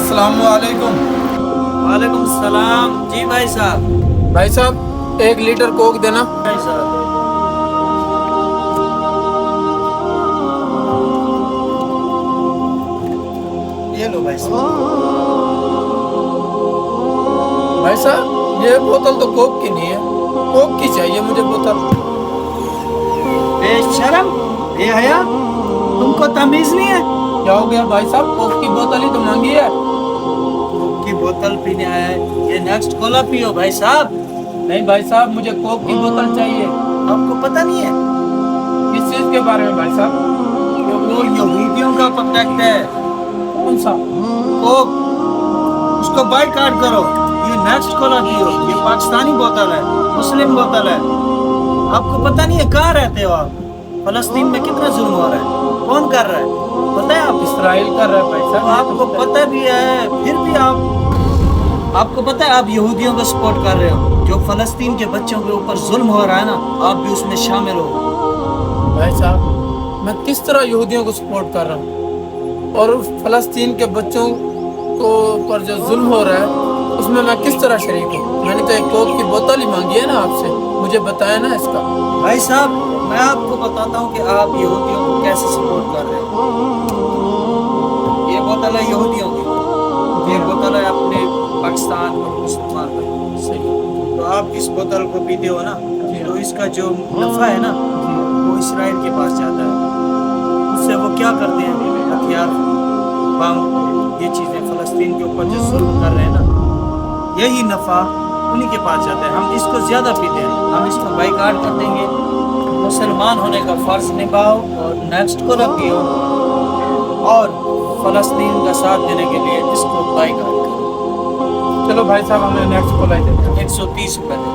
अस्सलाम वालेकुम। वालेकुम सलाम। जी भाई साहब। भाई साहब 1 लीटर कोक देना। भाई साहब ये लो भाई साहब। भाई साहब ये बोतल तो कोक की नहीं है, कोक की चाहिए मुझे बोतल। बेशरम, बेहया, तुमको तमीज नहीं है? क्या हो गया भाई साहब, कोक की बोतल ही तो मांगी है। कोक की बोतल पीने आया है, ये नेक्स्ट कोला पियो भाई साहब। नहीं भाई साहब मुझे कोक की बोतल चाहिए। आपको पता नहीं है किस चीज के बारे में भाई साहब? कि वो यहूदियों का प्रोडक्ट है कौन सा? कोक, उसको बायकॉट करो। ये नेक्स्ट कोला पियो, ये पाकिस्तानी बोतल है, मुस्लिम बोतल है। आपको पता नहीं है कहाँ रहते हो आप? फलस्तीन में कितना जुल्म हो रहा है, कौन कर रहा है पता है आप? इसराइल कर रहा है भाई साहब। आपको पता भी है, फिर भी आपको पता है आप यहूदियों को सपोर्ट कर रहे हो। जो फलस्तीन के बच्चों के ऊपर जुल्म हो रहा है ना, आप भी उसमें शामिल हो। भाई साहब मैं किस तरह यहूदियों को सपोर्ट कर रहा हूँ, और फलस्तीन के बच्चों को पर जो जुल्म हो रहा है उसमें मैं किस तरह शरीक हूँ? मैंने तो एक कोक की बोतल ही मांगी है ना आपसे, मुझे बताया ना इसका। भाई साहब मैं आपको बताता हूँ कि आप यहूदियों को कैसे सपोर्ट कर रहे हो। ये बोतल है यहूदियों की, ये बोतल है अपने पाकिस्तान और मुसलमान का। सही। तो आप इस बोतल को पीते हो ना, तो इसका जो नफा है ना वो इसराइल के पास जाता है। उससे वो क्या करते हैं, हथियार, बम, ये चीज़ें फलस्तीन के ऊपर जो जुल्म कर रहे हैं ना, यही नफा उन्हीं के पास जाता है। हम इसको ज़्यादा पीते हैं, हम इसको बाइकाट कर देंगे। मुसलमान होने का फ़र्ज निभाओ और नेक्स्ट को रखियो, और फलस्तीन का साथ देने के लिए इसको बाइकाट करो। चलो भाई साहब हमें नेक्स्ट को लाई देते हैं। 130 रुपये दे।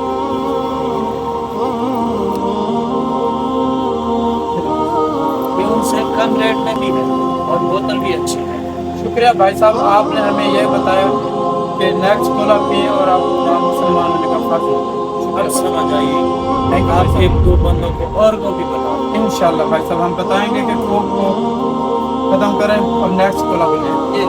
ये उनसे कम रेट में भी है और बोतल भी अच्छी है। शुक्रिया भाई साहब, आपने हमें यह बताया कि नेक्स्ट कोला पिए और आप मुसलमान होने का फर्ज। अब समझ आइए, थैंक यू आप 1-2 बंदों को और को भी बताओ। इंशाल्लाह भाई साहब हम बताएंगे कि कोक को खत्म करें और नेक्स्ट कोला बनाएं। ये